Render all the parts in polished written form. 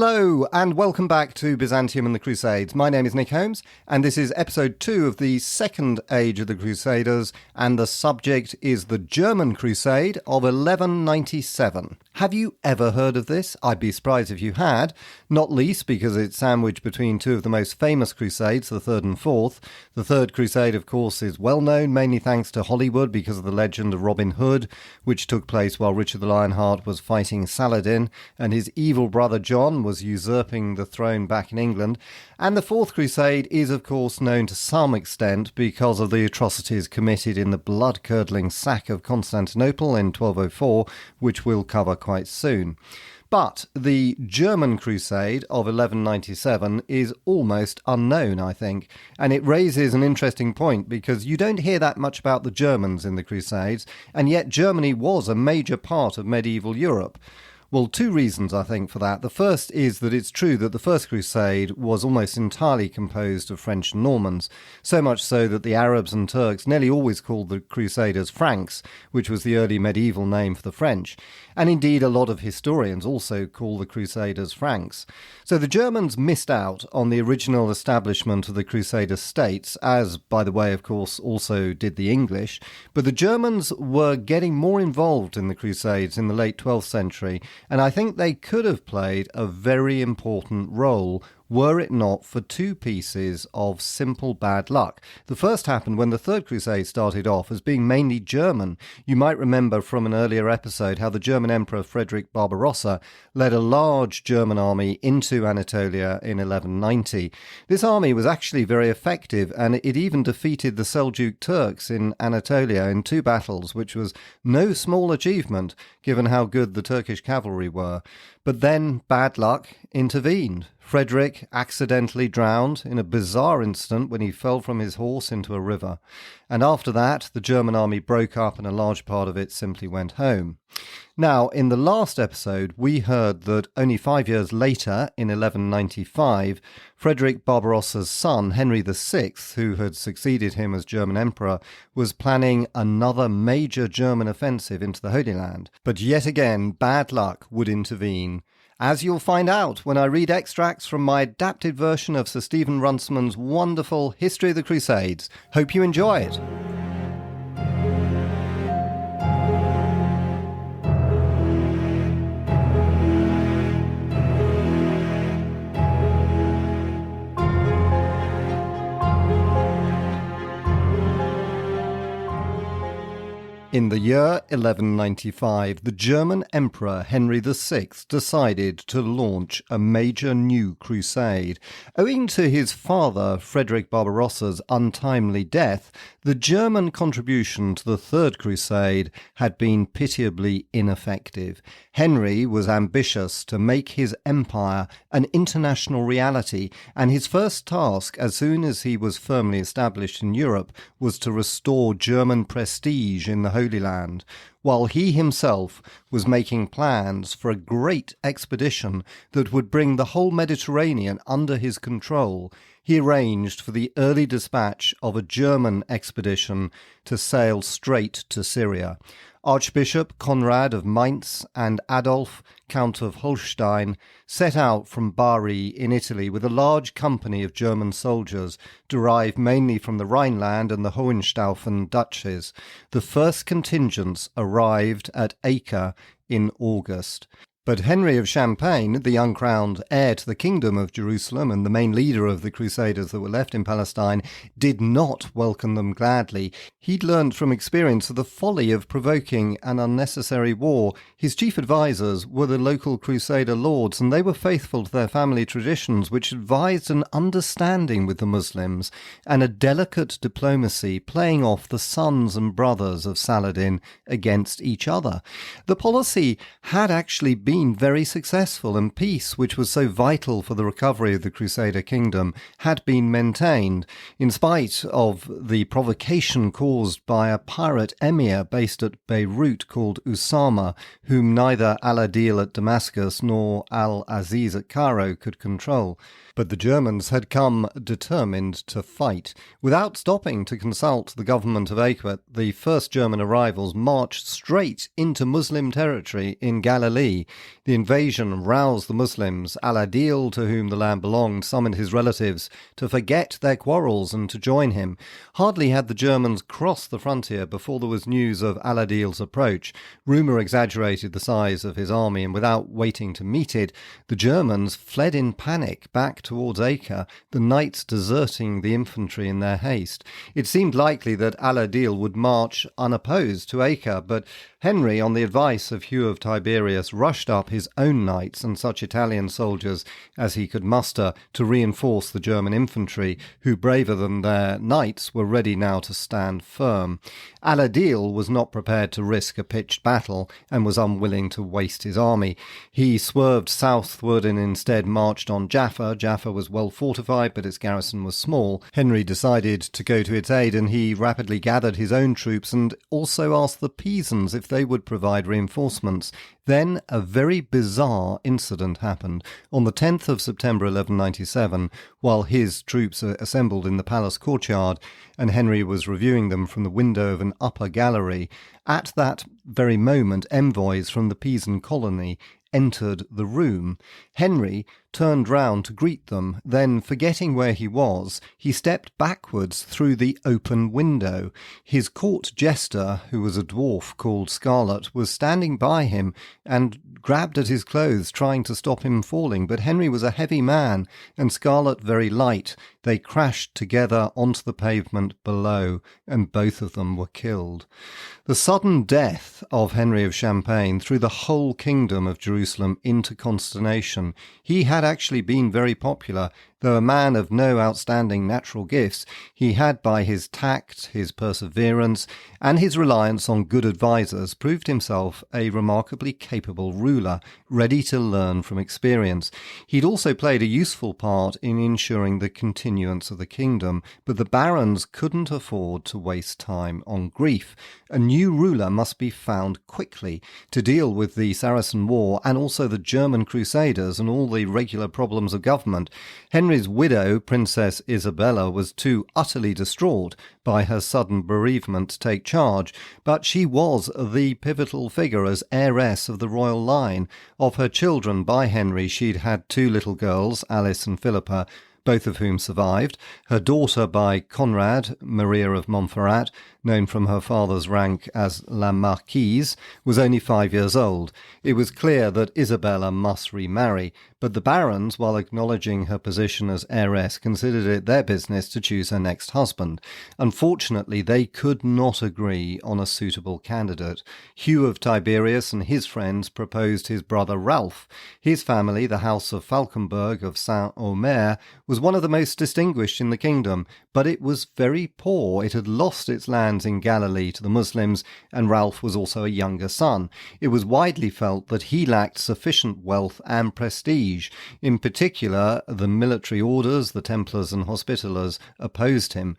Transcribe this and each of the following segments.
Hello and welcome back to Byzantium and the Crusades. My name is Nick Holmes and this is episode 2 of the second age of the Crusaders, and the subject is the German Crusade of 1197. Have you ever heard of this? I'd be surprised if you had, not least because it's sandwiched between two of the most famous crusades, the third and fourth. The third crusade, of course, is well known mainly thanks to Hollywood because of the legend of Robin Hood, which took place while Richard the Lionheart was fighting Saladin and his evil brother John was usurping the throne back in England. And the Fourth Crusade is, of course, known to some extent because of the atrocities committed in the blood-curdling sack of Constantinople in 1204, which we'll cover quite soon. But the German Crusade of 1197 is almost unknown, I think, and it raises an interesting point because you don't hear that much about the Germans in the Crusades, and yet Germany was a major part of medieval Europe. Well, two reasons, I think, for that. The first is that it's true that the First Crusade was almost entirely composed of French and Normans, so much so that the Arabs and Turks nearly always called the Crusaders Franks, which was the early medieval name for the French. And indeed, a lot of historians also call the Crusaders Franks. So the Germans missed out on the original establishment of the Crusader states, as, by the way, of course, also did the English. But the Germans were getting more involved in the Crusades in the late 12th century, and I think they could have played a very important role were it not for two pieces of simple bad luck. The first happened when the Third Crusade started off as being mainly German. You might remember from an earlier episode how the German Emperor Frederick Barbarossa led a large German army into Anatolia in 1190. This army was actually very effective, and it even defeated the Seljuk Turks in Anatolia in 2 battles, which was no small achievement given how good the Turkish cavalry were. But then bad luck intervened. Frederick accidentally drowned in a bizarre incident when he fell from his horse into a river. And after that, the German army broke up and a large part of it simply went home. Now, in the last episode, we heard that only 5 years later, in 1195, Frederick Barbarossa's son, Henry VI, who had succeeded him as German emperor, was planning another major German offensive into the Holy Land. But yet again, bad luck would intervene, as you'll find out when I read extracts from my adapted version of Sir Stephen Runciman's wonderful History of the Crusades. Hope you enjoy it. In the year 1195, the German Emperor Henry VI decided to launch a major new crusade. Owing to his father, Frederick Barbarossa's untimely death, the German contribution to the Third Crusade had been pitiably ineffective. Henry was ambitious to make his empire an international reality, and his first task, as soon as he was firmly established in Europe, was to restore German prestige in the Holy Land, while he himself was making plans for a great expedition that would bring the whole Mediterranean under his control. He arranged for the early dispatch of a German expedition to sail straight to Syria. Archbishop Conrad of Mainz and Adolf, Count of Holstein, set out from Bari in Italy with a large company of German soldiers, derived mainly from the Rhineland and the Hohenstaufen duchies. The first contingents arrived at Acre in August. But Henry of Champagne, the uncrowned heir to the kingdom of Jerusalem and the main leader of the Crusaders that were left in Palestine, did not welcome them gladly. He'd learned from experience of the folly of provoking an unnecessary war. His chief advisers were the local Crusader lords, and they were faithful to their family traditions, which advised an understanding with the Muslims and a delicate diplomacy, playing off the sons and brothers of Saladin against each other. The policy had actually been very successful, and peace, which was so vital for the recovery of the Crusader kingdom, had been maintained, in spite of the provocation caused by a pirate emir based at Beirut called Usama, whom neither al-Adil at Damascus nor al-Aziz at Cairo could control. But the Germans had come determined to fight. Without stopping to consult the government of Acre, the first German arrivals marched straight into Muslim territory in Galilee. The invasion roused the Muslims. Al-Adil, to whom the land belonged, summoned his relatives to forget their quarrels and to join him. Hardly had the Germans crossed the frontier before there was news of Al-Adil's approach. Rumour exaggerated the size of his army, and without waiting to meet it, the Germans fled in panic back towards Acre, the knights deserting the infantry in their haste. It seemed likely that Al-Adil would march unopposed to Acre, but Henry, on the advice of Hugh of Tiberias, rushed up his own knights and such Italian soldiers as he could muster to reinforce the German infantry, who, braver than their knights, were ready now to stand firm. Al-Adil was not prepared to risk a pitched battle and was unwilling to waste his army. He swerved southward and instead marched on Jaffa. Jaffa was well fortified, but its garrison was small. Henry decided to go to its aid, and he rapidly gathered his own troops and also asked the Pisans if they would provide reinforcements. Then a very bizarre incident happened. On the 10th of September 1197, while his troops assembled in the palace courtyard and Henry was reviewing them from the window of an upper gallery, at that very moment envoys from the Pisan colony entered the room. Henry turned round to greet them. Then, forgetting where he was, he stepped backwards through the open window. His court jester, who was a dwarf called Scarlet, was standing by him and grabbed at his clothes, trying to stop him falling. But Henry was a heavy man and Scarlet very light. They crashed together onto the pavement below, and both of them were killed. The sudden death of Henry of Champagne threw the whole kingdom of Jerusalem into consternation. He had actually been very popular. Though a man of no outstanding natural gifts, he had, by his tact, his perseverance, and his reliance on good advisers, proved himself a remarkably capable ruler, ready to learn from experience. He'd also played a useful part in ensuring the continuance of the kingdom, but the barons couldn't afford to waste time on grief. A new ruler must be found quickly to deal with the Saracen War and also the German Crusaders and all the regular problems of government. Henry's widow, Princess Isabella, was too utterly distraught by her sudden bereavement to take charge, but she was the pivotal figure as heiress of the royal line. Of her children by Henry, she'd had two little girls, Alice and Philippa, both of whom survived. Her daughter by Conrad, Maria of Montferrat, known from her father's rank as La Marquise, was only 5 years old. It was clear that Isabella must remarry, but the barons, while acknowledging her position as heiress, considered it their business to choose her next husband. Unfortunately, they could not agree on a suitable candidate. Hugh of Tiberias and his friends proposed his brother Ralph. His family, the House of Falkenberg of Saint-Omer, was one of the most distinguished in the kingdom, but it was very poor. It had lost its lands in Galilee to the Muslims, and Ralph was also a younger son. It was widely felt that he lacked sufficient wealth and prestige. In particular, the military orders, the Templars and Hospitallers, opposed him.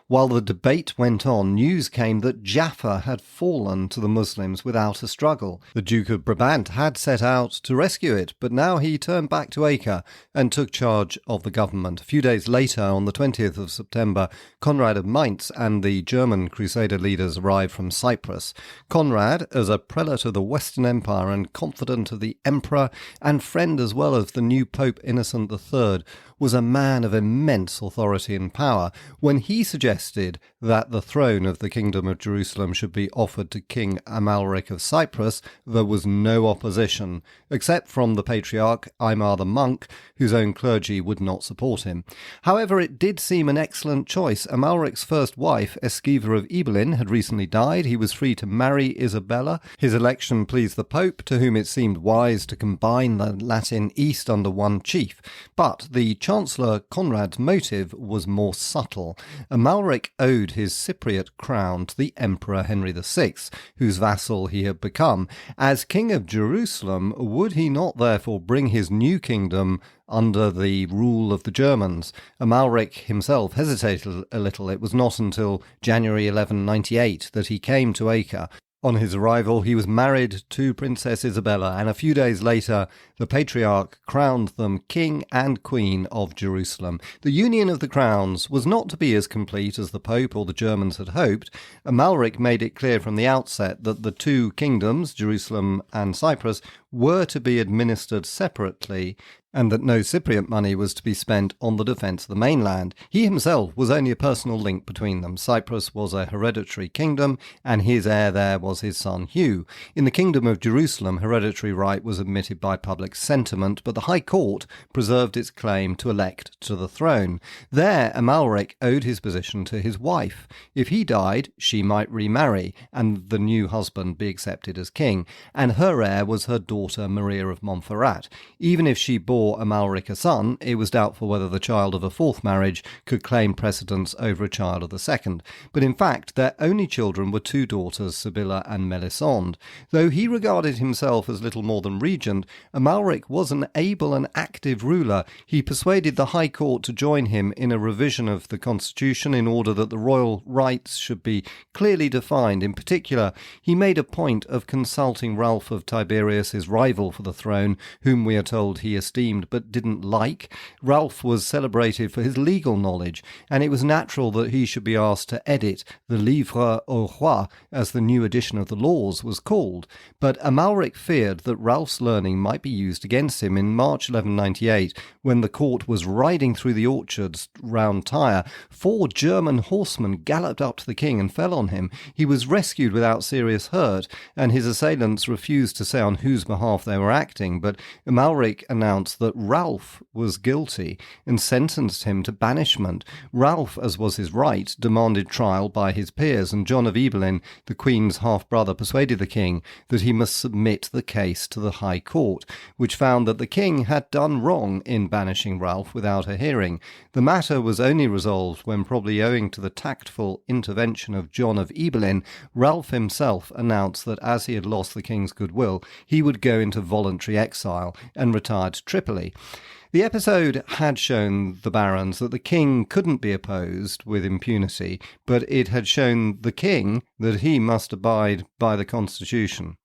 While the debate went on, news came that Jaffa had fallen to the Muslims without a struggle. The Duke of Brabant had set out to rescue it, but now he turned back to Acre and took charge of the government. A few days later, on the 20th of September, Conrad of Mainz and the German Crusader leaders arrived from Cyprus. Conrad, as a prelate of the Western Empire and confidant of the Emperor and friend as well of the new Pope Innocent III, was a man of immense authority and power. When he suggested that the throne of the Kingdom of Jerusalem should be offered to King Amalric of Cyprus, there was no opposition, except from the Patriarch Aymar the Monk, whose own clergy would not support him. However, it did seem an excellent choice. Amalric's first wife, Esquiva of Ibelin, had recently died. He was free to marry Isabella. His election pleased the Pope, to whom it seemed wise to combine the Latin East under one chief. But the Chancellor Conrad's motive was more subtle. Amalric owed his Cypriot crown to the Emperor Henry VI, whose vassal he had become. As King of Jerusalem, would he not therefore bring his new kingdom under the rule of the Germans? Amalric himself hesitated a little. It was not until January 1198 that he came to Acre. On his arrival, he was married to Princess Isabella, and a few days later, the Patriarch crowned them King and Queen of Jerusalem. The union of the crowns was not to be as complete as the Pope or the Germans had hoped. Amalric made it clear from the outset that the two kingdoms, Jerusalem and Cyprus, were to be administered separately, and that no Cypriot money was to be spent on the defence of the mainland. He himself was only a personal link between them. Cyprus was a hereditary kingdom, and his heir there was his son Hugh. In the Kingdom of Jerusalem, hereditary right was admitted by public sentiment, but the High Court preserved its claim to elect to the throne. There, Amalric owed his position to his wife. If he died, she might remarry, and the new husband be accepted as king, and her heir was her daughter Maria of Montferrat. Even if she bore Amalric a son, it was doubtful whether the child of a fourth marriage could claim precedence over a child of the second. But in fact, their only children were two daughters, Sibylla and Melisande. Though he regarded himself as little more than regent, Amalric was an able and active ruler. He persuaded the High Court to join him in a revision of the constitution in order that the royal rights should be clearly defined. In particular, he made a point of consulting Ralph of Tiberias, his rival for the throne, whom we are told he esteemed but didn't like. Ralph was celebrated for his legal knowledge, and it was natural that he should be asked to edit the Livre au Roi, as the new edition of the laws was called. But Amalric feared that Ralph's learning might be used against him. In March 1198, when the court was riding through the orchards round Tyre, 4 German horsemen galloped up to the king and fell on him. He was rescued without serious hurt, and his assailants refused to say on whose behalf they were acting, but Amalric announced that Ralph was guilty and sentenced him to banishment. Ralph, as was his right, demanded trial by his peers, and John of Ibelin, the Queen's half-brother, persuaded the king that he must submit the case to the High Court, which found that the king had done wrong in banishing Ralph without a hearing. The matter was only resolved when, probably owing to the tactful intervention of John of Ibelin, Ralph himself announced that as he had lost the king's goodwill, he would go into voluntary exile and retire to Tripoli. The episode had shown the barons that the king couldn't be opposed with impunity, but it had shown the king that he must abide by the constitution.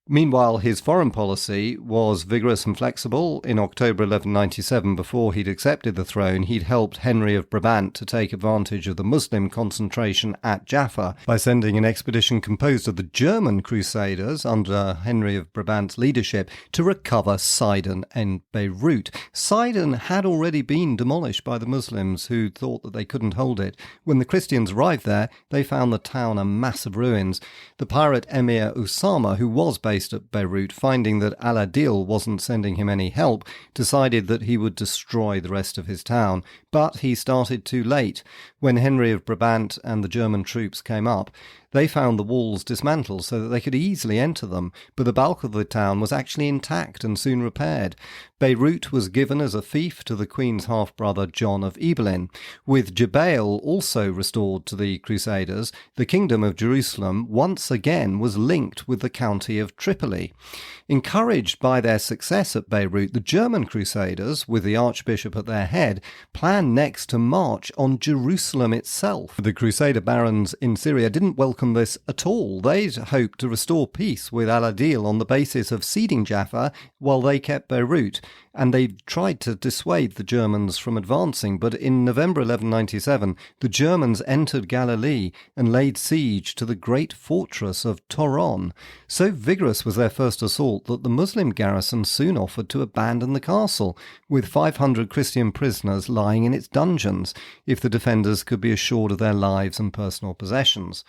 Meanwhile, his foreign policy was vigorous and flexible. In October 1197, before he'd accepted the throne, he'd helped Henry of Brabant to take advantage of the Muslim concentration at Jaffa by sending an expedition composed of the German Crusaders under Henry of Brabant's leadership to recover Sidon and Beirut. Sidon had already been demolished by the Muslims, who thought that they couldn't hold it. When the Christians arrived there, they found the town a mass of ruins. The pirate emir Usama, who was based at Beirut, finding that Al-Adil wasn't sending him any help, decided that he would destroy the rest of his town. But he started too late. When Henry of Brabant and the German troops came up, they found the walls dismantled so that they could easily enter them, but the bulk of the town was actually intact and soon repaired. Beirut was given as a fief to the Queen's half-brother John of Ibelin. With Jebail also restored to the Crusaders, the Kingdom of Jerusalem once again was linked with the county of Tripoli. Encouraged by their success at Beirut, the German Crusaders, with the Archbishop at their head, planned next to march on Jerusalem itself. The Crusader barons in Syria didn't welcome this at all. They'd hoped to restore peace with Al-Adil on the basis of ceding Jaffa while they kept Beirut, and they tried to dissuade the Germans from advancing, but in November 1197 the Germans entered Galilee and laid siege to the great fortress of Toron. So vigorous was their first assault that the Muslim garrison soon offered to abandon the castle, with 500 Christian prisoners lying in its dungeons, if the defenders could be assured of their lives and personal possessions.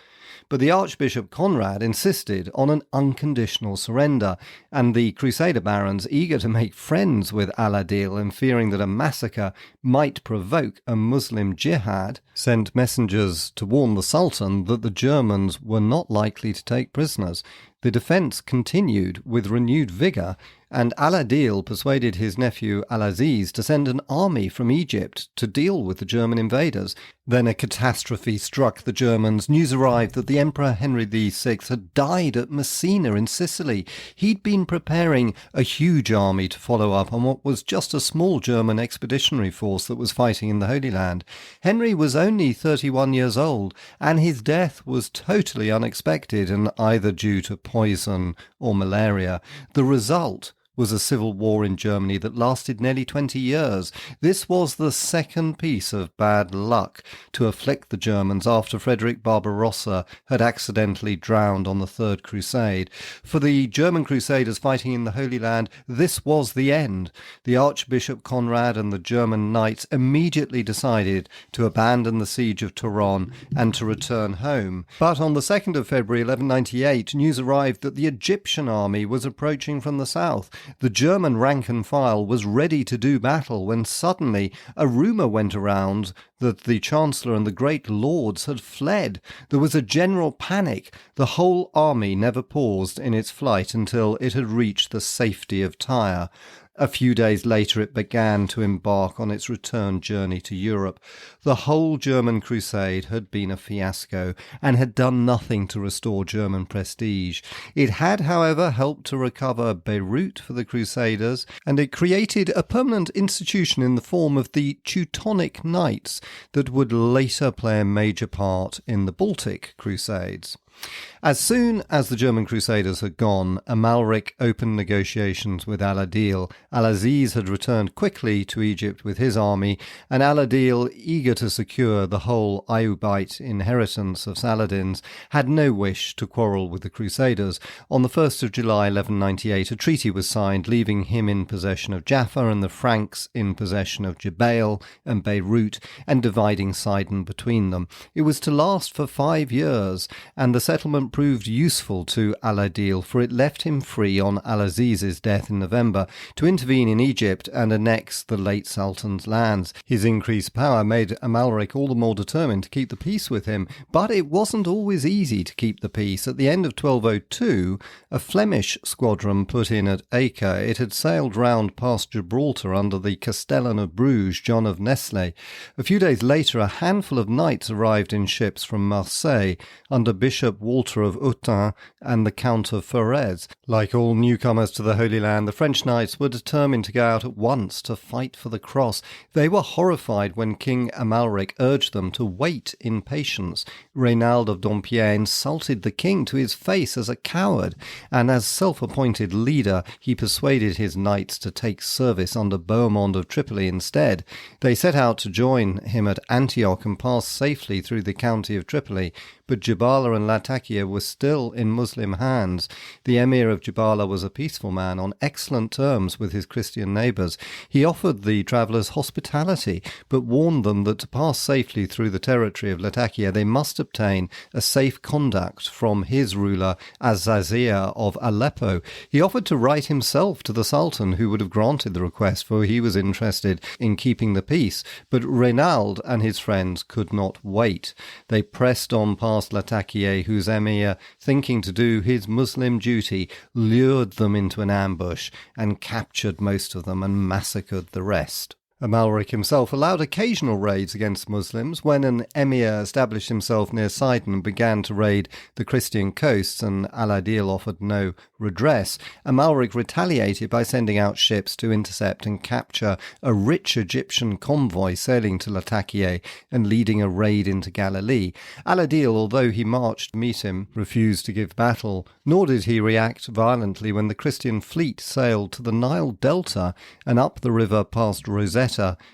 But the Archbishop Conrad insisted on an unconditional surrender, and the Crusader barons, eager to make friends with Al-Adil and fearing that a massacre might provoke a Muslim jihad, sent messengers to warn the Sultan that the Germans were not likely to take prisoners. the defence continued with renewed vigour, and Al-Adil persuaded his nephew Al-Aziz to send an army from Egypt to deal with the German invaders. Then a catastrophe struck the Germans. News arrived that the Emperor Henry VI had died at Messina in Sicily. He'd been preparing a huge army to follow up on what was just a small German expeditionary force that was fighting in the Holy Land. Henry was only 31 years old, and his death was totally unexpected and either due to poison or malaria. The result was a civil war in Germany that lasted nearly 20 years. This was the second piece of bad luck to afflict the Germans after Frederick Barbarossa had accidentally drowned on the Third Crusade. For the German Crusaders fighting in the Holy Land, this was the end. The Archbishop Conrad and the German knights immediately decided to abandon the siege of Tehran and to return home. But on the 2nd of February 1198, news arrived that the Egyptian army was approaching from the south. The German rank and file was ready to do battle when suddenly a rumour went around that the Chancellor and the great lords had fled. There was a general panic. The whole army never paused in its flight until it had reached the safety of Tyre. A few days later it began to embark on its return journey to Europe. The whole German crusade had been a fiasco and had done nothing to restore German prestige. It had, however, helped to recover Beirut for the Crusaders, and it created a permanent institution in the form of the Teutonic Knights that would later play a major part in the Baltic Crusades. As soon as the German Crusaders had gone, Amalric opened negotiations with Al-Adil. Al-Aziz had returned quickly to Egypt with his army, and Al-Adil, eager to secure the whole Ayyubite inheritance of Saladin's, had no wish to quarrel with the Crusaders. On the 1st of July 1198, a treaty was signed, leaving him in possession of Jaffa and the Franks in possession of Jebail and Beirut, and dividing Sidon between them. It was to last for 5 years, and the settlement proved useful to Al-Adil, for it left him free on Al-Aziz's death in November to intervene in Egypt and annex the late Sultan's lands. His increased power made Amalric all the more determined to keep the peace with him, but it wasn't always easy to keep the peace. At the end of 1202, a Flemish squadron put in at Acre. It had sailed round past Gibraltar under the Castellan of Bruges, John of Nesle. A few days later, a handful of knights arrived in ships from Marseille under Bishop Walter of Autun and the Count of Forez. Like all newcomers to the Holy Land, the French knights were determined to go out at once to fight for the cross. They were horrified when King Amalric urged them to wait in patience. Reynald of Dampierre insulted the king to his face as a coward, and as self-appointed leader, he persuaded his knights to take service under Bohemond of Tripoli instead. They set out to join him at Antioch and pass safely through the county of Tripoli, but Jabala and Latakia were still in Muslim hands. The emir of Jabala was a peaceful man on excellent terms with his Christian neighbours. He offered the travellers hospitality, but warned them that to pass safely through the territory of Latakia they must obtain a safe conduct from his ruler Azazia of Aleppo. He offered to write himself to the Sultan, who would have granted the request, for he was interested in keeping the peace, but Reynald and his friends could not wait. They pressed on past Latakia, whose emir, thinking to do his Muslim duty, lured them into an ambush and captured most of them and massacred the rest. Amalric himself allowed occasional raids against Muslims. When an emir established himself near Sidon and began to raid the Christian coasts and Al-Adil offered no redress, Amalric retaliated by sending out ships to intercept and capture a rich Egyptian convoy sailing to Latakia and leading a raid into Galilee. Al-Adil, although he marched to meet him, refused to give battle, nor did he react violently when the Christian fleet sailed to the Nile Delta and up the river past Rosetta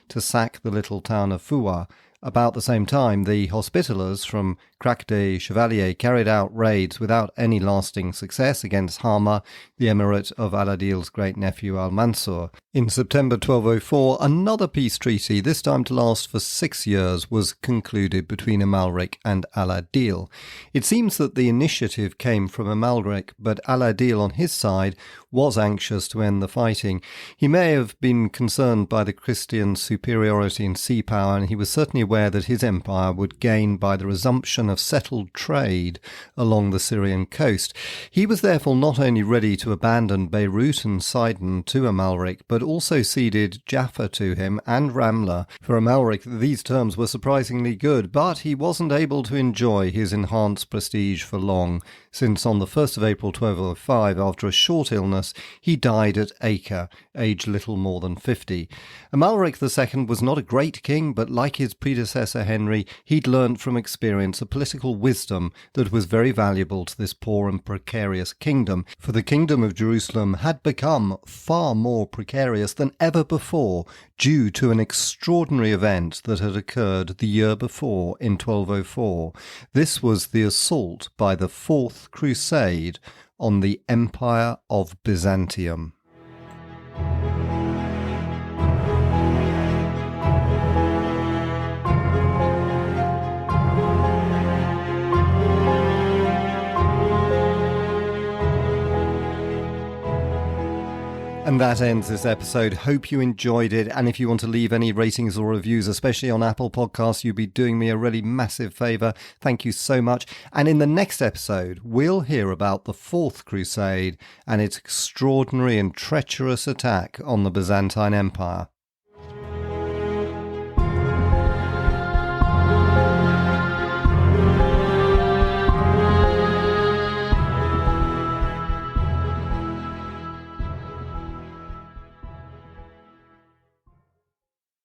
to sack the little town of Fouaa. About the same time, the Hospitallers from Crac des Chevaliers carried out raids without any lasting success against Hama, the emirate of Al-Adil's great-nephew Al-Mansur. In September 1204, another peace treaty, this time to last for 6 years, was concluded between Amalric and Al-Adil. It seems that the initiative came from Amalric, but Al-Adil on his side was anxious to end the fighting. He may have been concerned by the Christian superiority in sea power, and he was certainly aware that his empire would gain by the resumption of settled trade along the Syrian coast. He was therefore not only ready to abandon Beirut and Sidon to Amalric, but also ceded Jaffa to him and Ramla. For Amalric, these terms were surprisingly good, but he wasn't able to enjoy his enhanced prestige for long, since on the 1st of April 1205, after a short illness, he died at Acre, aged little more than 50. Amalric II was not a great king, but like his predecessor Henry, he'd learnt from experience a political wisdom that was very valuable to this poor and precarious kingdom, for the kingdom of Jerusalem had become far more precarious than ever before due to an extraordinary event that had occurred the year before in 1204. This was the assault by the Fourth Crusade on the Empire of Byzantium. And that ends this episode. Hope you enjoyed it. And if you want to leave any ratings or reviews, especially on Apple Podcasts, you'd be doing me a really massive favour. Thank you so much. And in the next episode, we'll hear about the Fourth Crusade and its extraordinary and treacherous attack on the Byzantine Empire.